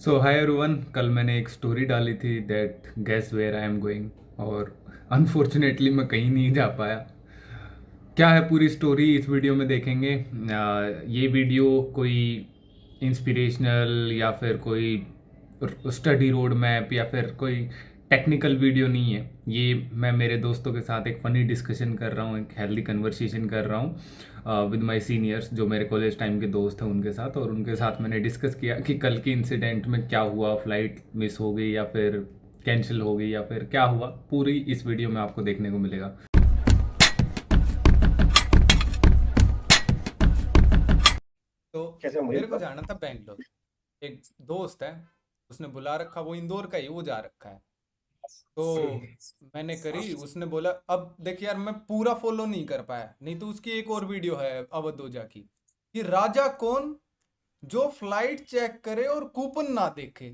सो hi everyone. कल मैंने एक स्टोरी डाली थी that guess where I am going, और अनफॉर्चुनेटली मैं कहीं नहीं जा पाया। क्या है पूरी स्टोरी इस वीडियो में देखेंगे। ये वीडियो कोई इंस्पिरेशनल या फिर कोई स्टडी रोड मैप या फिर कोई टेक्निकल वीडियो नहीं है। ये मैं मेरे दोस्तों के साथ एक फ़नी डिस्कशन कर रहा हूँ, एक हेल्दी कन्वर्सेशन कर रहा हूँ विद माय सीनियर्स जो मेरे कॉलेज टाइम के दोस्त हैं उनके साथ। और उनके साथ मैंने डिस्कस किया कि कल के इंसिडेंट में क्या हुआ, फ्लाइट मिस हो गई या फिर कैंसिल हो गई या फिर क्या हुआ, पूरी इस वीडियो में आपको देखने को मिलेगा। तो कैसे मुझे मेरे को जाना था बैंगलोर। एक दोस्त है, उसने बुला रखा, वो इंदौर का ही, वो जा रखा है। तो मैंने करी, उसने बोला अब देख यार मैं पूरा फॉलो नहीं कर पाया, नहीं तो उसकी एक और वीडियो है अवधोजा की कि राजा कौन जो फ्लाइट चेक करे और कूपन ना देखे।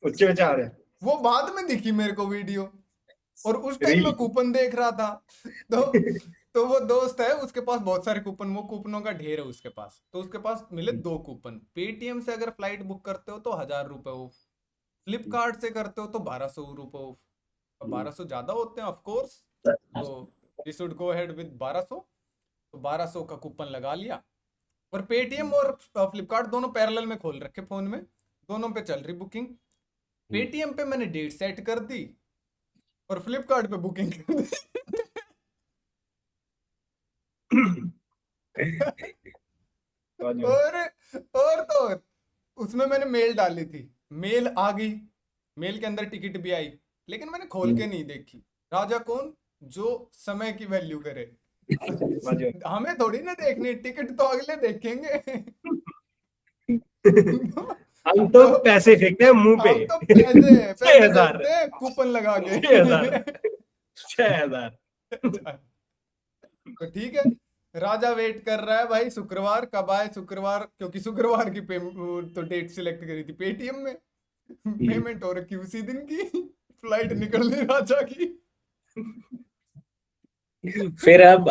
उच्च विचार है। वो बाद में दिखी मेरे को वीडियो, और उस टाइम मैं रियली। कूपन देख रहा था। तो तो वो दोस्त है, उसके पास बहुत सारे कूपन, वो कूपनों का ढेर है उसके पास। तो उसके पास मिले दो कूपन। पेटीएम से अगर फ्लाइट बुक करते हो तो 1,000 रुपए ऑफ, फ्लिपकार्ट से करते हो तो 1,200 रुपये ऑफ। और 1,200 ज्यादा होते हैं ऑफ कोर्स, तो we should go ahead with 1,200। तो 1,200 का कूपन लगा लिया। और पेटीएम और फ्लिपकार्ट दोनों पैरेलल में खोल रखे फोन में, दोनों पे चल रही बुकिंग। पेटीएम पे मैंने डेट सेट कर दी और फ्लिपकार्ट पे बुकिंग कर दी। और तो और, उसमें मैंने मेल डाली थी, मेल आ गई, मेल के अंदर टिकट भी आई, लेकिन मैंने खोल के नहीं देखी। राजा कौन जो समय की वैल्यू करे। हमें थोड़ी ना देखनी, टिकट तो अगले देखेंगे। हम तो तो पैसे फेंकते हैं मुंह पे। हम तो पैसे छह पैसे हजार देखते हैं कूपन लगा के। 6,000 6,000। तो ठीक है, राजा वेट कर रहा है भाई, शुक्रवार कब आए, शुक्रवार, क्योंकि शुक्रवार की तो डेट सिलेक्ट करी थी पेटीएम में। पेमेंट हो रखी उसी दिन की, फ्लाइट निकलनी राजा की। फिर अब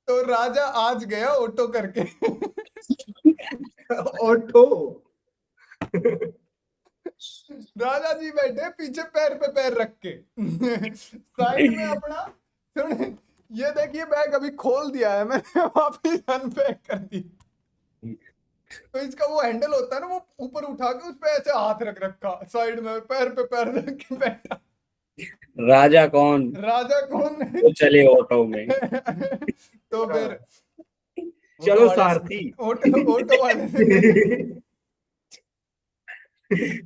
तो राजा आज गया ऑटो करके। ऑटो। राजा जी बैठे पीछे पैर पे पैर रख के, साइड में अपना। सुन, ये देखिए बैग अभी खोल दिया है मैंने, वापिस अनपैक कर दी। तो इसका वो हैंडल होता है ना, वो ऊपर उठा के उस पे ऐसे हाथ रख रखा साइड में, पैर पे पैर रख के बैठा। राजा कौन राजा कौन है। तो चले ऑटो में। तो फिर ऑटो चलो वाले सारथी। ऑटो ऑटो वाले ने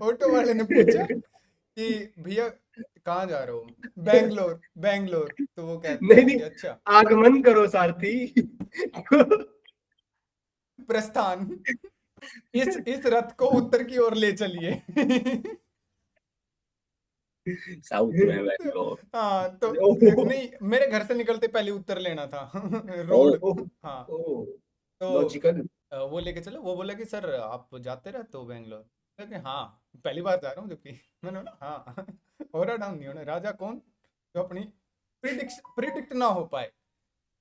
ऑटो वाले ने पूछा कि भैया कहाँ जा रहे हो, बैंगलोर बैंगलोर। तो वो कहता नहीं है नहीं, कि अच्छा, आगमन करो सारथी। प्रस्थान, इस रथ को उत्तर की ओर ले चलिए। साउथ में बैंगलोर। हाँ तो ओह, नहीं, मेरे घर से निकलते पहले उत्तर लेना था। ओह, रोड। ओह, हाँ। ओह, तो लॉजिकल। वो लेके चलो, वो बोला कि सर आप जाते रहते हो बैंगलोर। कहते हाँ, पहली बार जा रहा हूँ जबकि। मैंने बोला हाँ। और डाउन नहीं होना, राजा कौन जो अपनी प्रिडिक्ट ना हो पाए।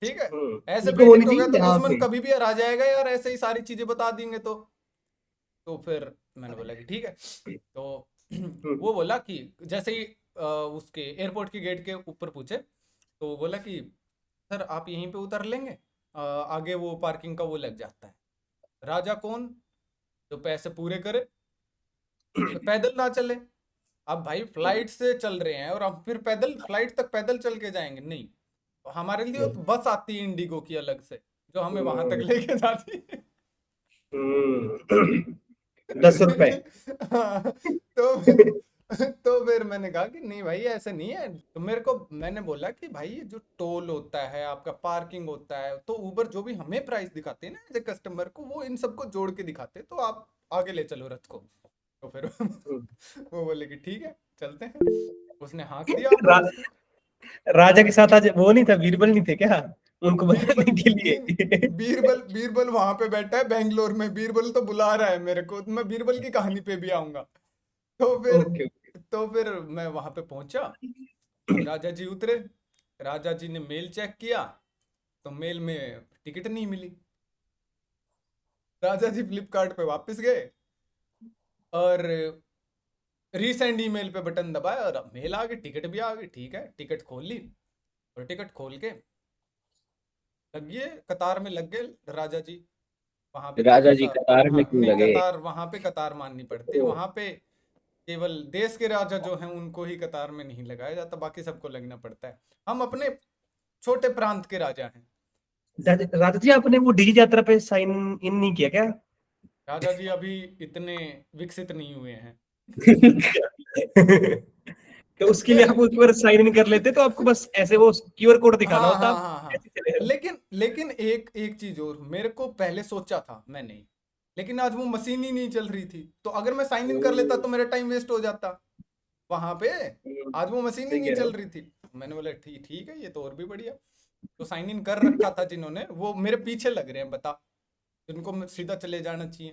ठीक है, ऐसे ईगो होनी प्रिडिक्ट हो गया चाहिए तो यहाँ दुश्मन पे। कभी भी हरा जाएगा यार, ऐसे ही सारी चीजें बता देंगे तो फिर मैंने बोला कि ठीक है। तो वो बोला कि जैसे ही उसके एयरपोर्ट के गेट के ऊपर पूछे, तो वो बोला कि सर आप यहीं पे उतर लेंगे, आगे वो पार्किंग का वो लग जाता है। राजा कौन जो पैसे पूरे करे, पैदल ना चले। अब भाई फ्लाइट से चल रहे हैं और हम फिर पैदल फ्लाइट तक पैदल चल के जाएंगे, नहीं। हमारे लिए तो बस आती है इंडिगो की अलग से, जो हमें वहां तक लेके जाती है। 10 रुपए। हाँ, तो फिर मैंने कहा कि नहीं भाई ऐसे नहीं है। तो मेरे को, मैंने बोला कि भाई ये जो टोल होता है आपका, पार्किंग होता है, तो उबर जो भी हमें प्राइस दिखाते हैं ना एज ए कस्टमर को, वो इन सबको जोड़ के दिखाते हैं, तो आप आगे ले चलो रथ को। तो फिर वो बोले कि ठीक है चलते हैं। उसने हाँक दिया रा, आराम से। राजा के साथ आज वो नहीं था, बीरबल नहीं थे क्या उनको बीरबल बताने के नहीं, लिए? बीरबल बीरबल वहां पे बैठा है बैंगलोर में, बीरबल तो बुला रहा है मेरे को, मैं बीरबल की कहानी पे भी आऊंगा। तो फिर ओके। तो फिर मैं वहां पे पहुंचा, राजा जी उतरे, राजा जी ने मेल चेक किया, तो मेल में टिकट नहीं मिली। राजा जी फ्लिपकार्ट पे वापस गए, और रीसेंड ईमेल पे बटन दबाया और मेल आ गई, टिकट भी आ गई। ठीक है, टिकट खोल ली और टिकट खोल के लग गए कतार में, लग गए राजा जी। वहां पे थोड़ा राजा जी सा, कतार में हाँ क्यों नहीं, लगे? कतार वहां पे कतार माननी पड़ती है। वहां पे केवल देश के राजा जो हैं उनको ही कतार में नहीं लगाया जाता, बाकी सबको लगना पड़ता है। हम अपने छोटे प्रांत के राजा हैं। राजा जी आपने वो डीजी यात्रा पे साइन इन नहीं किया क्या? राजा जी अभी इतने विकसित नहीं हुए हैं। तो उसके लिए फिर आप उस पर साइन इन कर लेते तो आपको बस ऐसे वो क्यूआर कोड दिखाना हाँ होता, हाँ आप हाँ हाँ, ऐसे चले जाते। लेकिन एक एक चीज और, मेरे को पहले सोचा था मैंने, लेकिन आज वो मशीन ही नहीं चल रही थी। तो अगर मैं साइन इन कर लेता तो मेरा टाइम वेस्ट हो जाता वहां पे। आज वो मशीन ही सही नहीं कह रहे चल हो। रही थी। मैंने बोला ठीक ठीक है, ये तो और भी बढ़िया। तो साइन इन कर रखा था जिन्होंने, वो मेरे पीछे लग रहे हैं, बता जिनको सीधा चले जाना चाहिए।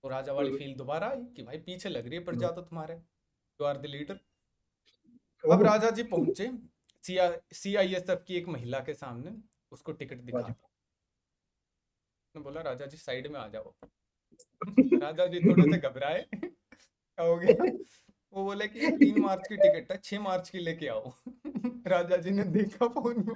तो राजा वाली फील दोबारा आई कि भाई पीछे लग रही है प्रजा तो तुम्हारे, यू आर द लीडर। अब ओह, राजा जी पहुंचे सीआईएसएफ की एक महिला के सामने, उसको टिकट दिखा दी। उसने बोला राजा जी साइड में आ जाओ। राजा जी थोड़े से घबराए। क्या हो गया? वो बोले कि ये 3 मार्च की टिकट है, 6 मार्च की लेके आओ। राजा जी ने देखा फोन में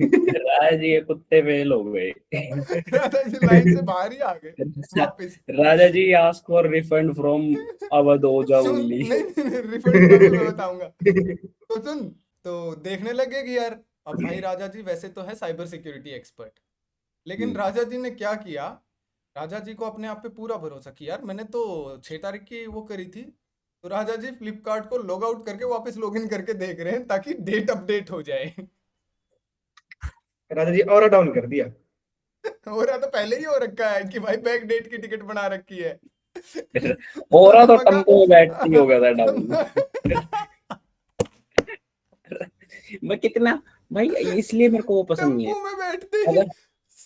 राजा जी के कुत्ते फेल हो गए। राजा जी लाइन से बाहर ही आ गए वापस। Raja ji ask for refund from अवधोजा सुन, ओनली। नहीं रिफंड का भी मैं बताऊंगा। तो सुन, तो देखने लगे कि यार अब भाई राजा जी वैसे तो है साइबर सिक्योरिटी एक्सपर्ट, लेकिन राजा जी ने क्या किया, राजा जी को अपने आप पे पूरा भरोसा कि यार मैंने तो 6 तारीख की वो करी थी। तो राजा जी फ्लिपकार्ट को लॉग आउट करके वापस लॉग इन करके देख रहे हैं ताकि डेट अपडेट हो जाए। राजा जी और डाउन कर दिया। हो रहा तो पहले ही हो रखा है कि भाई बैक डेट की टिकट बना रखी है। हो रहा तो मगा टम्पो में बैठती हो गया था डाउन। मैं कितना भाई, इसलिए मेरे को वो पसंद नहीं है। टेम्पो में बैठते ही। अगर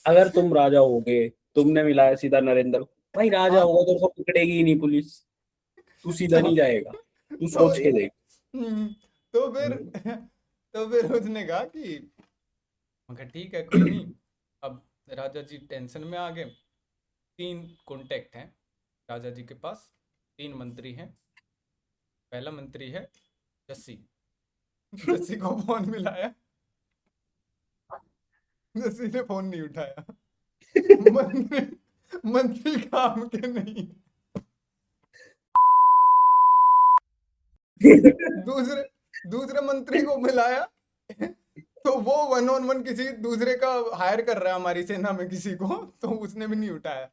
अगर तुम राजा होगे, तुमने मिलाया सीधा नरेंद्र को, भाई राजा हाँ होगा तो उसको पकड़ेगी ही नहीं पुलिस, तू सीधा तो नहीं जाएगा, तू तो सोच के देख। हम्म, तो फिर तो फिर उसने कहा कि मगर ठीक है कोई नहीं। अब राजा जी टेंशन में आ गए। 3 कॉन्टेक्ट हैं राजा जी के पास, 3 मंत्री हैं। पहला मंत्री है जस्सी। जस्सी को फोन मिलाया, जस्सी ने फोन नहीं उठाया। मंत्री मंत्री काम के नहीं। दूसरे दूसरे मंत्री को मिलाया, तो वो 1 on 1 किसी दूसरे का हायर कर रहा है हमारी सेना में किसी को, तो उसने भी नहीं उठाया।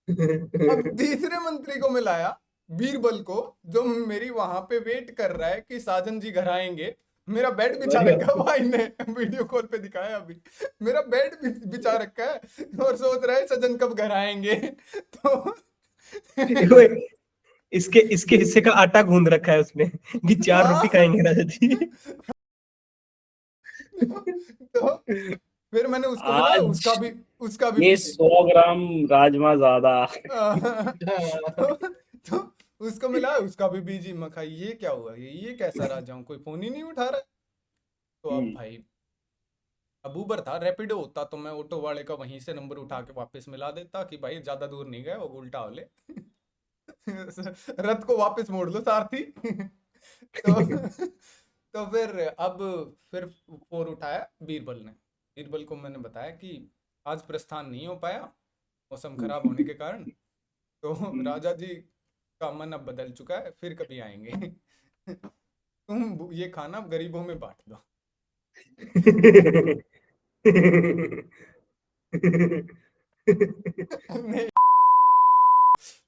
अब तीसरे मंत्री को मिलाया, बीरबल को, जो मेरी वहां पे वेट कर रहा है कि साजन जी घर आएंगे। मेरा बेड बिछा रखा है भाई ने, वीडियो कॉल पे दिखाया अभी। मेरा बेड बिछा रखा है और सोच रहा है सजन कब घर आएंगे। तो इसके इसके हिस्से का आटा गूंद रखा है उसने कि 4 रोटी हाँ, खाएंगे राजा जी। तो फिर मैंने उसको मिलाया, आज उसका भी ये बीजे। 100 ग्राम राजमा ज्यादा। तो, तो उसको मिला, उसका भी बीजी मखा। ये क्या हुआ, ये कैसा राजा हूँ, कोई फोन ही नहीं उठा रहा है। तो अब भाई, अब उबर था, रैपिडो होता तो मैं ऑटो वाले का वहीं से नंबर उठा के वापस मिला देता कि भाई ज्यादा दूर नहीं गए, वो उल्टा वाले। रथ को वापस मोड़ लो सारथी। तो तो फिर फोन उठाया बीरबल ने। बीरबल को मैंने बताया कि आज प्रस्थान नहीं हो पाया मौसम खराब होने के कारण, तो राजा जी का मन अब बदल चुका है, फिर कभी आएंगे। तुम ये खाना गरीबों में बांट दो। नहीं,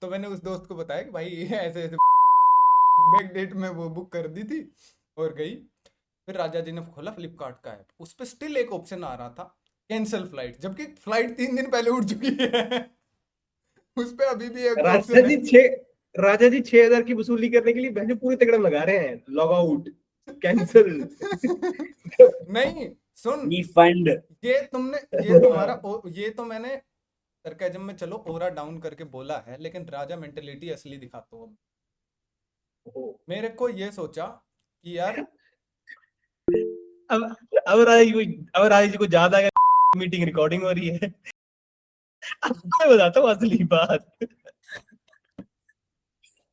तो मैंने उस दोस्त को बताया कि भाई ये ऐसे ऐसे बैक डेट में वो बुक कर दी थी और गई। फिर राजा जी ने खोला फ्लिपकार्ट का ऐप, उस पर स्टिल एक ऑप्शन आ रहा था कैंसिल फ्लाइट, जबकि फ्लाइट 3 दिन पहले उड़ चुकी है। उस पे अभी भी एक राजा ऑप्शन है। जी 6,000 की वसूली करने के लिए बहने पूरे तगड़म लगा रहे हैं, लॉग आउट, कैंसिल। नहीं सुन, रिफंड। ये तुमने, ये तुम्हारा ये तो मैंने सरकाजम में चलो ओरा डाउन करके बोला है, लेकिन राजा मेंटेलिटी असली दिखाता हूँ। मेरे को ये सोचा कि यार अब अब राजा जी को याद आ गया मीटिंग रिकॉर्डिंग हो रही है। अब मैं बताता हूँ असली बात।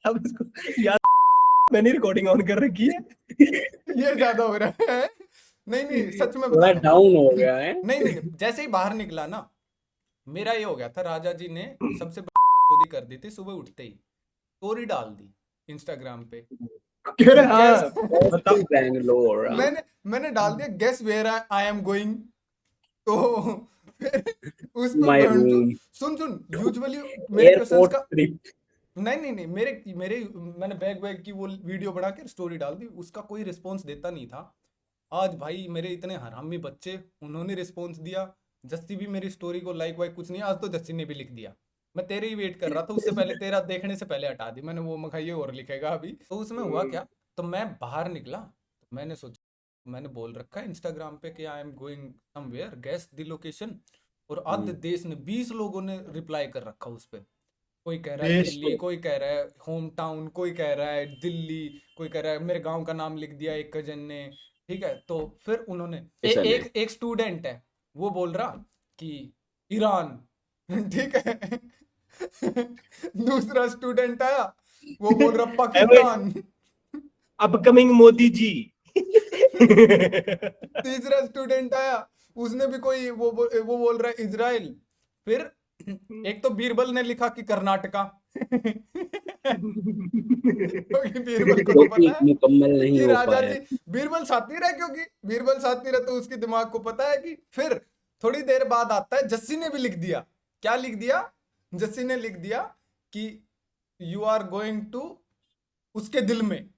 अब इसको याद, मैंने रिकॉर्डिंग ऑन कर रखी है। ये ज्यादा हो रहा है। नहीं नहीं, सच में बता थोड़ा रहा हूँ। डाउन हो गया है। नहीं नहीं, जैसे ही बाहर निकला ना, मेरा ये हो गया था, राजा जी ने सबसे बड़ी कर दी थी सुबह उठते ही, स्टोरी डाल दी इंस्टाग्राम पे। अरे गैस हाँ, ऑफ बता। टू बैंगलोर। मैंने डाल दिया guess where I am going. तो फिर उस पे माय बहन रूम। सुन सुन, यूजुअली मेरे क्वेश्चंस एयरपोर्ट का, ट्रिप। नहीं नहीं नहीं, मेरे मेरे मैंने बैग वैग की वो वीडियो बना के स्टोरी डाल दी, उसका कोई रिस्पॉन्स देता नहीं था। आज भाई मेरे इतने हरामी बच्चे, उन्होंने रिस्पॉन्स दिया। जस्सी भी मेरी स्टोरी को लाइक वाइक कुछ नहीं, आज तो जस्सी ने भी लिख दिया। मैं तेरे ही वेट कर रहा था, उससे पहले तेरा देखने से पहले हटा दी मैंने, वो मखा ये और लिखेगा अभी। तो उसमें हुआ क्या, तो मैं बाहर निकला, तो मैंने सोचा, मैंने बोल रखा है इंस्टाग्राम पे कि I am going somewhere, guess the location. और आधे देश ने 20 लोगों ने रिप्लाई कर रखा उस पे। कोई कह रहा है बेस्ट। दिल्ली, कोई कह रहा है होम टाउन, कोई कह रहा है दिल्ली, कोई कह रहा है मेरे गांव का नाम लिख दिया एक कजन ने। ठीक है, तो फिर उन्होंने ऐसा नहीं। एक एक स्टूडेंट है, वो बोल रहा कि ईरान। ठीक है। दूसरा स्टूडेंट आया, वो बोल रहा पाकिस्तान। अपकमिंग मोदी जी। तीसरा स्टूडेंट आया, उसने भी कोई वो बोल रहा है इजराइल। फिर एक तो बीरबल ने लिखा कि कर्नाटका। क्योंकि बीरबल को तो जो कि पता है मुकम्मल नहीं कि हो राजा पाया। जी, बीरबल सातिर है, क्योंकि बीरबल सातिर है तो उसके दिमाग को पता है कि। फिर थोड़ी देर बाद आता है, जस्सी ने भी लिख दिया। क्या लिख दिया, जस्सी ने लिख दिया कि यू आर गोइंग टू उसके दिल में।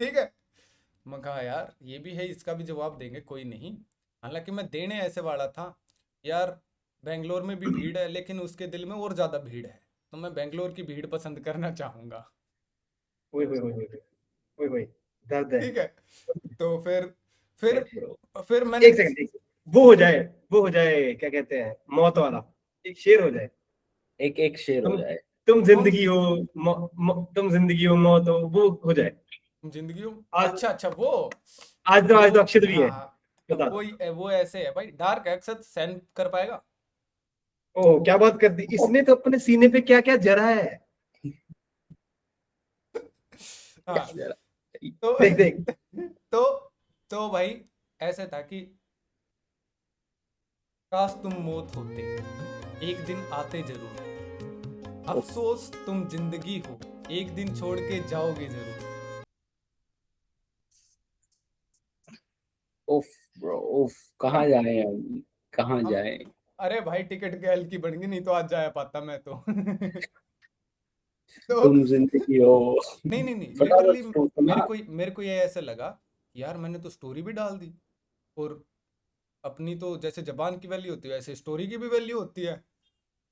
ठीक है, मैं कहा यार ये भी है, इसका भी जवाब देंगे, कोई नहीं। हालांकि मैं देने ऐसे वाला था यार, बेंगलोर में भी भीड़ है लेकिन उसके दिल में और ज्यादा भीड़ है, तो मैं बेंगलोर की भीड़ पसंद करना चाहूंगा। ओए ओए ओए ओए ओए ओए, दर्द है। ठीक है, तो फिर ब्रो, फिर मैंने एक सेकंड, वो हो जाए, वो हो जाए, क्या कहते हैं, मौत वाला एक शेर हो जाए। एक एक शेर हो तुम जाए। तुम कौन जिंदगी हो, तुम जिंदगी हो, मौत हो, वो हो जाए। जिंदगी हो, आज अच्छा अच्छा वो आज तो अक्षत भी है। हाँ, बता। वो ऐसे है भाई, डार्क एक्सेस सेंड कर पाएगा। ओह, क्या बात कर दी इसने, तो अपने सीने पे क्या क्या जरा है। हाँ, जरा। तो देख देख। तो तो भाई ऐसे था कि काश तुम मौत होते, एक दिन आते जरूर, उफ। अफसोस तुम जिंदगी हो, एक दिन छोड़ के जाओगे जरूर। उफ ब्रो उफ। कहाँ जाए हम? कहाँ हम, जाए? अरे भाई टिकट गैल की बन गई, नहीं तो आज जाया पाता मैं तो। तो तुम जिंदगी हो। नहीं नहीं नहीं, फटाफट लिटरली सुना। मेरे को ये ऐसे लगा, यार मैंने तो स्टोरी भी डाल दी, और अपनी तो जैसे जबान की वैल्यू होती है वैसे स्टोरी की भी वैल्यू होती है।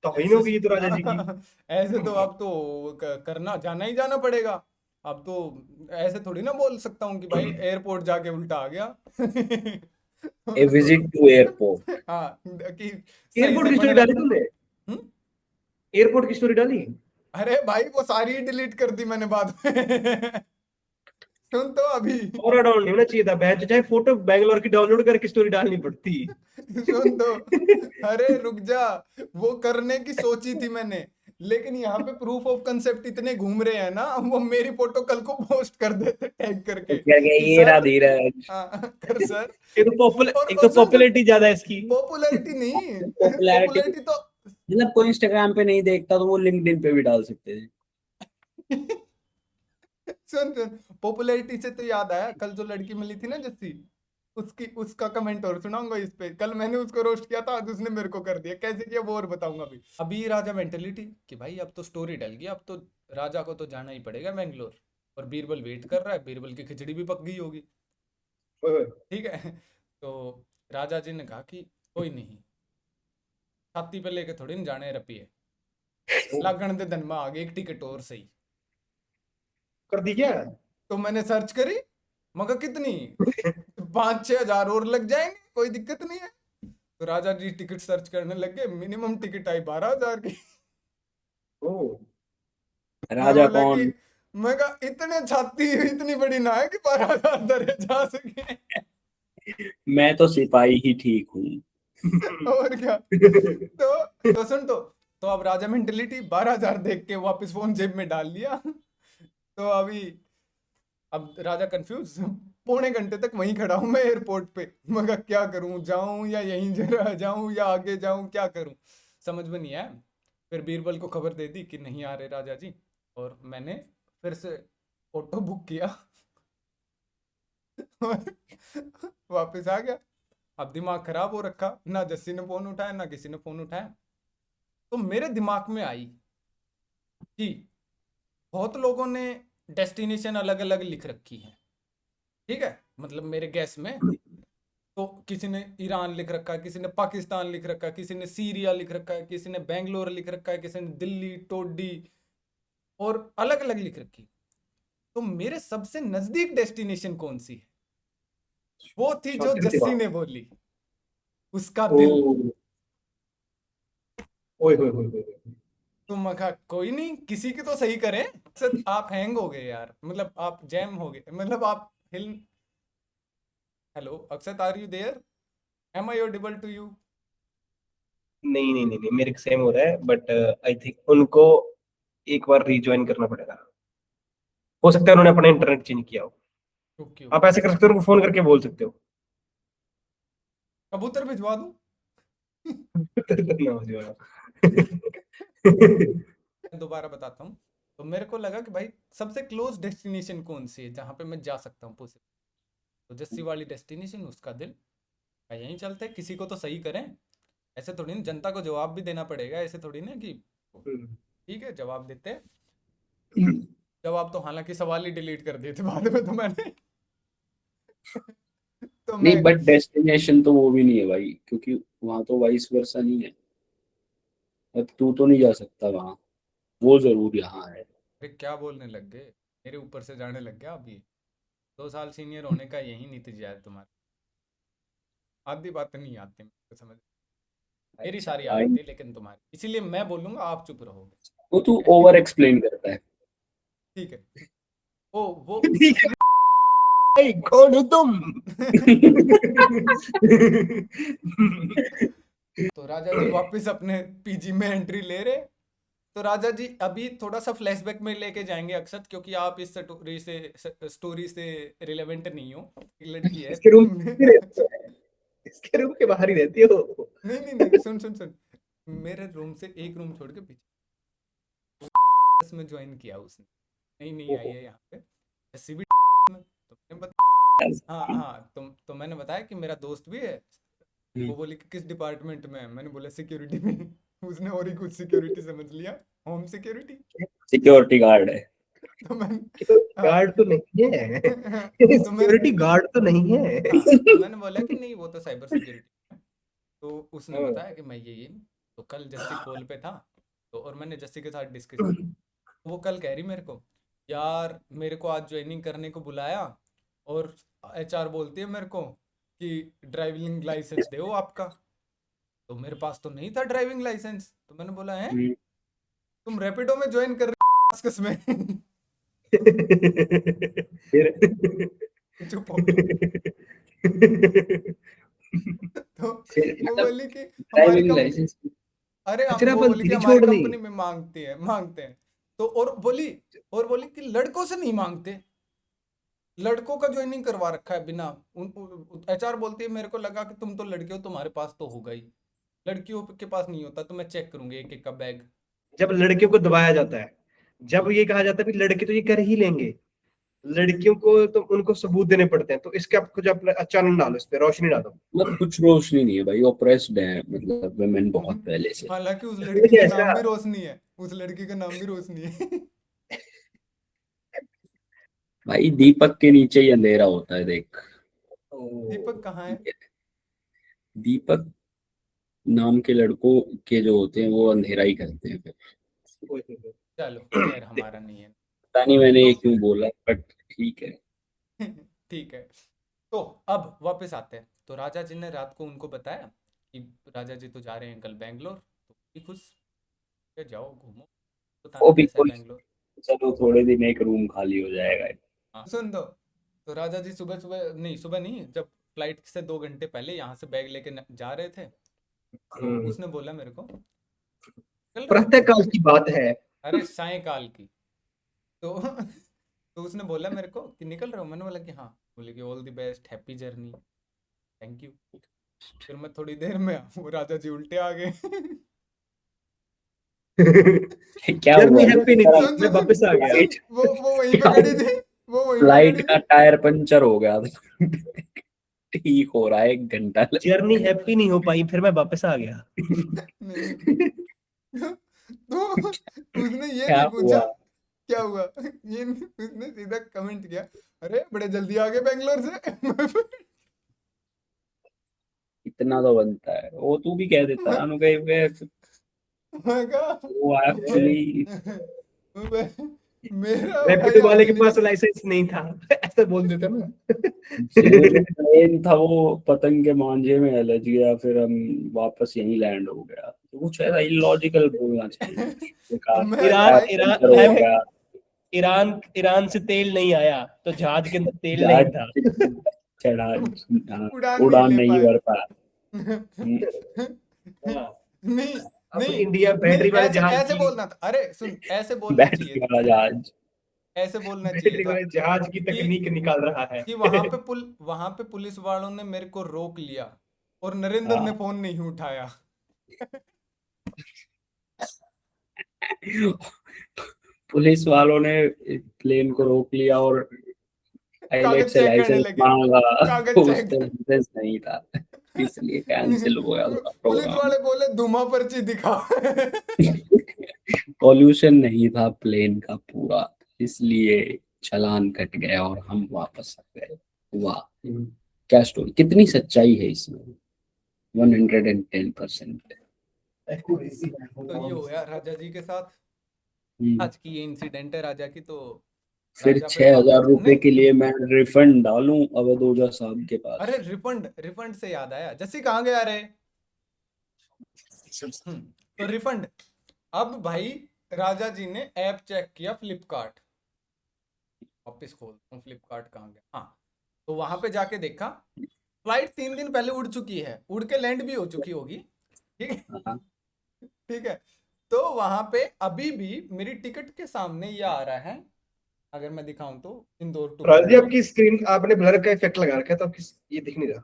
तौहीन ऐसे हो गई तो राजा जी की। ऐसे तो अब तो करना जाना ही जाना पड़ेगा। अब तो ऐसे थोड़ी ना बोल सकता हूँ कि भाई एयरपोर्ट जाके उल्टा आ गया। ए विजिट टू एयरपोर्ट। हाँ, कि सही एयरपोर्ट से की पढ़ स्टोरी ले। डाली तुमने? हम्म? एयरपोर्ट की स्टोरी डाली? अरे भाई वो सारी ही डिलीट कर दी मैंने बाद में। सुन तो अभी, और डाउन नहीं होना चाहिए था बहन, चाहे फोटो बैंगलोर की डाउनलोड करके स्टोरी डालनी पड़ती। सुन तो, अरे रुक जा, वो करने की सोची थी मैंने, लेकिन यहाँ पे प्रूफ ऑफ कंसेप्ट इतने घूम रहे हैं ना, वो मेरी फोटो कल को पोस्ट कर देते टैग करके क्या क्या कि ये रहा सर, धीरज। कर सर। एक तो सुन सुन, पॉपुलैरिटी ज्यादा है इसकी। पॉपुलैरिटी नहीं, पॉपुलैरिटी। पॉपुलैरिटी तो। मतलब कोई इंस्टाग्राम पे नहीं देखता तो वो लिंक्डइन पे भी डाल सकते थे। सुन सुन, पॉपुलैरिटी से तो याद आया, कल जो लड़की मिली थी ना जस्सी, उसकी उसका कमेंट और सुनाऊंगा इस पे। कल मैंने उसको रोस्ट किया था, आज उसने मेरे को कर दिया, कैसे किया वो और बताऊंगा अभी। अभी राजा मेंटेलिटी कि भाई अब तो स्टोरी डल गई, अब तो राजा को तो जाना ही पड़ेगा बेंगलोर, और बीरबल वेट कर रहा है, बीरबल की खिचड़ी भी पक गई होगी। ओए, ठीक है, तो राजा जी ने कहा कि कोई नहीं, छाती पे लेके थोड़ी न जाने रपिए, लागण दे दिन में आगे एक टिकट और सही। कर दी क्या? तो मैंने सर्च करी, मगर कितनी, 5-6 हजार और लग जाएंगे, कोई दिक्कत नहीं है। तो राजा जी टिकट सर्च करने लग गए, मिनिमम टिकट आई 12 हजार की। ओ। मैं राजा बोला कि कौन? मैं कहा इतने छाती इतनी बड़ी ना है कि 12,000 दरे जा सके। मैं तो सिपाही ही ठीक हूँ। और क्या। तो सुन तो अब राजा मेंटेलिटी 12,000 देख के वापस फोन जेब में डाल लिया। तो अभी अब राजा कंफ्यूज, पौने घंटे तक वहीं खड़ा हूं मैं एयरपोर्ट पे। मगर क्या करूं, जाऊं या यहीं रह जाऊं या आगे जाऊं, क्या करूं समझ में नहीं आया। फिर बीरबल को खबर दे दी कि नहीं आ रहे राजा जी, और मैंने फिर से ऑटो बुक किया और वापस आ गया। अब दिमाग खराब हो रखा, ना जस्सी ने फोन उठाया ना किसी ने फोन उठाया। तो मेरे दिमाग में आई कि बहुत लोगों ने डेस्टिनेशन अलग अलग लिख रखी है, ठीक है, मतलब मेरे गैस में। तो किसी ने ईरान लिख रखा है, किसी ने पाकिस्तान लिख रखा है, किसी ने सीरिया लिख रखा है, किसी ने बेंगलोर लिख रखा है, किसी ने दिल्ली टोडी, और अलग अलग लिख रखी। तो मेरे सबसे नजदीक डेस्टिनेशन कौन सी है? वो थी जो छोटे जस्सी दिमाग। ने बोली, उसका ओ दिल। ओए होए होए होए। तो मैं कहा कोई नहीं, किसी की तो सही करें। सर आप हैंग हो गए यार, मतलब आप जैम हो गए, मतलब आप हिल। Hello Akshat, are you there? Am I audible to you? नहीं नहीं नहीं नहीं, मेरे को सेम हो रहा है, बट आई थिंक उनको एक बार रिज्वाइन करना पड़ेगा। हो सकता है उन्होंने अपना इंटरनेट चेंज किया हो। ओके आप ओके। ऐसे कर सकते हो, उनको फोन करके बोल सकते हो। कबूतर भिजवा दूं? ना हो जाएगा। दोबारा बताता हूँ। तो मेरे को लगा कि भाई सबसे क्लोज डेस्टिनेशन कौन सी है जहाँ पे मैं जा सकता हूँ पूछे। तो जस्सी वाली डेस्टिनेशन, उसका दिल। भाई यहीं चलते हैं, किसी को तो सही करें। ऐसे थोड़ी ना जनता को जवाब भी देना पड़ेगा, ऐसे थोड़ी ना कि ठीक है जवाब देते हैं। जवाब तो हालांकि सवाल ही डिलीट कर दिए थे बाद में तो मैंने। तो मैं, नहीं, बट डेस्टिनेशन तो वो भी नहीं है भाई, क्योंकि वहां तो वाइस वर्सा नहीं है। अब तू तो नहीं जा सकता वहां, वो जरूर यहाँ है। अरे क्या बोलने लग गए, मेरे ऊपर से जाने लग गया अभी। 2 साल सीनियर होने का यही नतीजा है तुम्हारा। आधी बात नहीं आती मेरे को समझ। मेरी सारी आ आई, जाती है लेकिन तुम्हारी, इसीलिए मैं बोलूंगा आप चुप रहोगे। वो तू ठीक है। ओवर एक्सप्लेन करता है। ठीक है। ओ वो भाई कौन हो तुम? तो राजा जी वापस अपने पीजी में एंट्री ले रहे। तो राजा जी अभी थोड़ा सा फ्लैशबैक में लेके जाएंगे अक्षत, क्योंकि आप इस स्टोरी से रिलेवेंट नहीं हो। एक लड़की है इसके रूम में रहते हैं, इसके रूम के बाहर ही रहती हो। नहीं नहीं नहीं, सुन सुन सुन। मेरे रूम से एक रूम छोड़ के पीछे में ज्वाइन किया उसने, नहीं नहीं आई ओहो। है यहाँ पे। ऐसी भी में तो मैंने हाँ हाँ, तो मैंने बताया कि मेरा दोस्त भी है। वो बोली कि किस डिपार्टमेंट में है? मैंने बोला सिक्योरिटी में। उसने और ही कुछ सिक्योरिटी समझ लिया, होम सिक्योरिटी। सिक्योरिटी गार्ड है। तो मैंने, हाँ गार्ड तो नहीं है। तो मैंने, सिक्योरिटी गार्ड तो नहीं है। हाँ तो मैंने बोला कि नहीं वो तो साइबर सिक्योरिटी है। तो उसने हाँ। बताया कि मैं ये तो कल जस्सी कॉल पे था। तो और मैंने जस्सी के साथ डिस्कशन, वो कल कह रही मेरे को, यार मेरे को आज ज्वाइनिंग करने को बुलाया, और एचआर बोलती है मेरे को कि ड्राइविंग लाइसेंस दो आपका। तो मेरे पास तो नहीं था ड्राइविंग लाइसेंस। तो मैंने बोला है हम्म। तुम रैपिडो में ज्वाइन कर रहे हो में? फिर चुप हो गई। तो फिर वो मतलब बोली कि हमारी ड्राइविंग कंपनी, लाइसेंस। अरे कचरा वो बोली बंद कि थी हमारी छोड़ दी। कंपनी में मांगते हैं। तो और बोली कि लड़कों से नहीं मांगते, लड़कों का ज्वाइनिंग करवा रखा है बिना। एचआर बोलती है मेरे को लगा कि तुम तो लड़के हो, तुम्हारे पास तो होगा ही, लड़कियों के पास नहीं होता, तो मैं चेक करूंगी एक एक का बैग। जब लड़कियों को दबाया जाता है, जब ये कहा जाता है कि लड़के तो ये कर ही लेंगे, लड़कियों को तो उनको सबूत देने पड़ते हैं, तो इसके आप कुछ अचानक डालो, इस पे रोशनी डालो। मतलब कुछ रोशनी नहीं है भाई, ओप्रेस्ड है मतलब वुमेन बहुत पहले से। हालांकि उस लड़की नहीं का ऐसा। नाम भी रोशनी है, उस लड़की का नाम भी रोशनी है। भाई दीपक के नीचे ही अंधेरा होता है देख। ओ, दीपक कहाँ है? दीपक नाम के लड़कों के जो होते हैं वो अंधेरा ही करते हैं फिर। ओए, ओए, ओए। चलो खैर हमारा नहीं है। पता नहीं मैंने तो ये क्यों बोला, बट ठीक है। ठीक है। तो अब वापस आते हैं। तो राजा जी ने रात को उनको बताया कि राजा जी तो जा रहे हैं कल बैंगलोर। तो भी खुश, "ठीक है, जाओ घूमो, वो बताना भी कैसा है खुश, बैंगलोर।" चलो थोड़े दिन एक रूम खाली हो जाएगा। हाँ, सुन तो राजा जी सुबह सुबह नहीं, सुबह नहीं, जब फ्लाइट से 2 घंटे पहले यहाँ से बैग लेके जा रहे थे, तो उसने बोला मेरे को चल रहे हो प्रातः मैंने काल बोला की बात है। अरे सायकाल की। तो तो उसने बोला मेरे को कि निकल रहे हो, मैंने बोला कि हाँ। बोले कि all the best, happy journey, thank you. फिर मैं थोड़ी देर में वो राजा जी उल्टे आ गए। क्या जर्नी हुआ? हैप्पी नहीं थी, सुन मैं सुन वापस आ सुन गया। सुन, वो वहीं पे खड़ी थी, वो वहीं पे फ्लाइट खड़ी का थी। टायर पंचर हो गया था। ठीक हो रहा है, 1 घंटा जर्नी हैप्पी नहीं हो पाई, फिर मैं वापस आ गया। नहीं तो उसने ये क्या नहीं पूछा हुआ? क्या हुआ, ये नहीं, उसने सीधा कमेंट किया, अरे बड़े जल्दी आ गए बेंगलोर से। इतना तो बनता है, वो तू भी कह देता मैं अनु कहीं पे। मैं कहा वो एक्चुअली मेरा भाई रैपिडो वाले के आगे पास निकल। लाइसेंस नहीं था, ऐसा बोल देता ना। जो प्लेन था वो पतंग के मांझे में अलझ गया, फिर हम वापस यहीं लैंड हो गया। तो कुछ ऐसा इलॉजिकल बोलना चाहिए। तो बेकार मैं था, ईरान टायर भाई पंचर हो ईरान गया। ईरान ईरान से तेल नहीं आया, तो जहाज के अंदर तेल नहीं जहाज था। चढ़ा, उड़ान नहीं उड़ान ले नहीं पाए। भर पाया। हम्म, हाँ, नहीं अब नहीं इंडिया नहीं, बैटरी वाले ऐसे जहाज ऐसे की बोलना था, अरे सुन ऐसे बोलना चाहिए बैटरी था, वाला जहाज। ऐसे बोलना चाहिए बैटरी था वाले जहाज की कि तकनीक निकाल रहा है। कि वहां पे पुलिस वालों ने मेरे को रोक लिया और नरेंद्र ने हाँ। फोन नहीं उठाया। पुलिस वालों ने प्लेन को रोक लिया और पायलट कागज से चेक करने लाइसेंस लगे, मांगा, कागज तो चेक उसका लाइसेंस नहीं था, इसलिए कैंसिल हो गया उसका पुलिस प्रोग्राम। वाले बोले धुआं पर्ची दिखा। पॉल्यूशन नहीं था प्लेन का पूरा, इसलिए चालान कट गया और हम वापस आ गए। वाह, क्या स्टोरी, कितनी सच्चाई है इसमें। 110%। तो ये हो गया राजा जी के साथ, आज की ये इंसिडेंट है राजा की। तो फिर राजा फिर 6,000 रुपए नहीं, के लिए मैं रिफंड डालूं अवध ओझा साहब के अरे पास? रिफंड, रिफंड से याद आया, जस्सी कहाँ गया रे। तो रिफंड, अब भाई राजा जी ने ऐप चेक किया फ्लिपकार्ट, वापिस खोलता हूँ फ्लिपकार्ट कहाँ गया, हाँ। तो वहां पे जाके देखा फ्लाइट 3 दिन पहले उड़ चुकी है, उड़ के लैंड भी हो चुकी होगी, ठीक है। हाँ। ठीक है, तो वहां पे अभी भी मेरी टिकट के सामने ये आ रहा है, अगर मैं दिखाऊं तो इंदौर टू राज जी, बैंगलोर। आपकी स्क्रीन आपने ब्लर का इफेक्ट लगा रखा है, तो आपकी ये दिख नहीं रहा।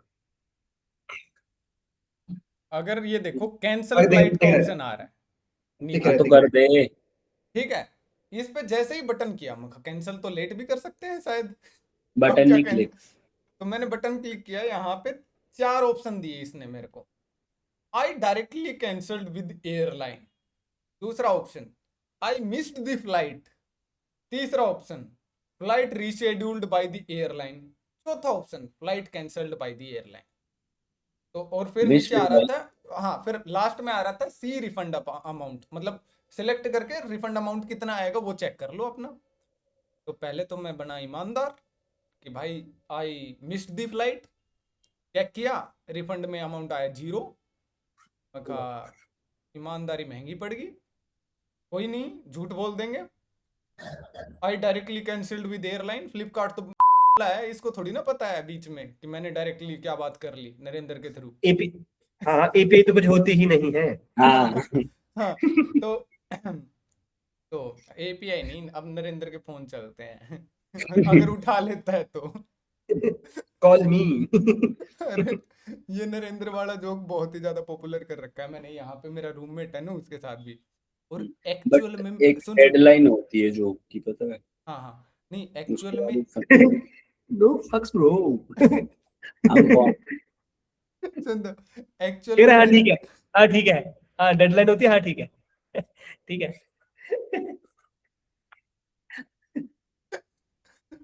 अगर ये देखो कैंसल अरे फ्लाइट का दिख रहा है, ऑप्शन आ रहा है दिख नीचे, रहा हाँ है, तो दिख कर रहा दे। ठीक है। इस पे जैसे ही बटन किया, मैं कैंसिल तो लेट भी कर सकते हैं शायद, अब बटन क्या नहीं कहें। क्लिक। तो मैंने बटन क्लिक किया, यहाँ पे 4 ऑप्शन दिए इसने मेरे को। I directly cancelled with airline, दूसरा option I missed the flight, तीसरा option flight rescheduled by the airline, चौथा option flight cancelled by the airline. तो और फिर नीचे मिस्ड आ रहा भाई। था, हाँ फिर लास्ट में आ रहा था सी रिफंड अमाउंट, मतलब सिलेक्ट करके रिफंड अमाउंट कितना आएगा वो चेक कर लो अपना। तो पहले तो मैं बना ईमानदार कि भाई I missed the flight, check किया, रिफंड में अमाउंट आया 0। मैं कहा ईमानदारी महंगी पड़ गई, कोई नहीं झूठ बोल देंगे। I directly cancelled with airline, Flipkart तो है, इसको थोड़ी ना पता है बीच में कि मैंने डायरेक्टली क्या बात कर ली नरेंद्र के थ्रू। एपी। हाँ, एपीआई तो कुछ होती ही नहीं है। हाँ। हाँ, तो तो एपीआई नहीं, अब नरेंद्र के फोन चलते हैं। अगर उठा लेता है तो। कॉल मी। अरे ये नरेंद्र वाला जोक बहुत ही ज्यादा पॉपुलर कर रखा है मैंने, यहाँ पे मेरा रूममेट है ना उसके साथ भी। और एक्चुअल बट में एक सुन सुन, हेडलाइन होती है जोक की, पता है? हाँ हाँ, नहीं उसके एक्चुअल में। बाद नो फक्स ब्रो। हम कौन? सुन तो, एक्चुअल कह में रहा हाँ मेरे, ठीक है, हाँ ठीक है, हाँ डेडलाइन होती है, हाँ ठीक है, ठीक है।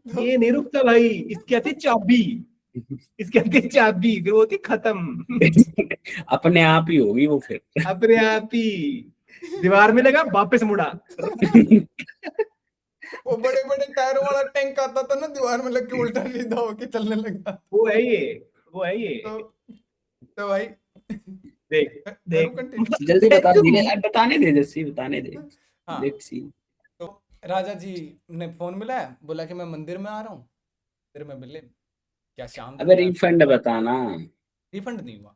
तो ये नहीं रुकता भाई, इसकी आती है चाबी, इसकी आती है चाबी, फिर वो होती है खत्म। अपने आप ही होगी वो फिर। अपने आप ही दीवार में लगा, वापस मुड़ा। वो बड़े बड़े टायरों वाला टैंक आता था ना, दीवार में लग के उल्टा सीधा होके चलने लगा। वो है ये, वो है ये। तो तो भाई देख करूँ देख। कंटिन्यू। जल्दी बता, धीरे तुम बताने दे, जैसे बताने दे। हाँ, लेट्स सी। तो राजा जी ने फोन मिलाया, बोला कि मैं मंदिर में आ रहा हूँ। मंदिर में मिले, क्या शाम अबे तक रिफंड बताना। रिफंड नहीं हुआ।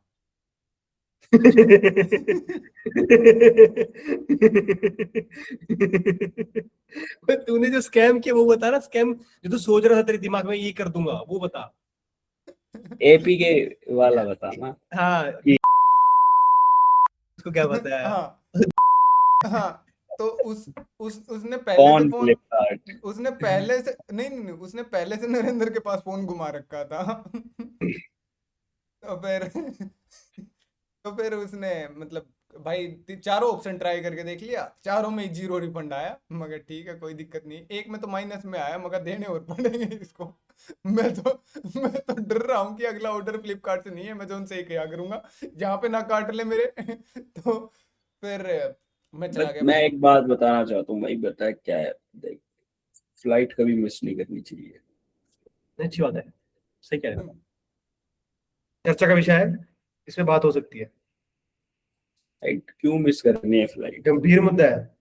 भाई तूने जो स्कैम किया वो बता ना, स्कैम जो तू सोच रहा था तेरे दिमाग में ये कर दूंगा वो बता। एपी के वाला बताना हाँ, कि उसको क्या बताया? हाँ हाँ। तो उसने पहले से कौन फोन, फ्लिपकार्ट। उसने पहले से नहीं, उसने पहले से नरेंद्र के पास फोन घुमा रखा था। तो फिर तो फिर उसने मतलब भाई चारों ऑप्शन ट्राई करके देख लिया, चारों में जीरो रिफंड आया। मगर ठीक है, कोई दिक्कत नहीं, एक में तो माइनस में आया, मगर देने और पड़ेंगे इसको। मैं तो डर रहा हूँ कि अगला ऑर्डर फ्लिपकार्ट से नहीं है, मैं जो उनसे ही क्या करूंगा, जहाँ पे ना काट ले मेरे। तो फिर मैं चला गया मैं भाई। एक बात बताना चाहता हूँ भाई, बता क्या है, देख फ्लाइट कभी मिस नहीं करनी चाहिए। अच्छी बात है, सही कह रहे हो। चर्चा का विषय है, इसमें बात हो सकती है। फ्लाइट क्यों मिस करनी है फ्लाइट। गंभीर मुद्दा है।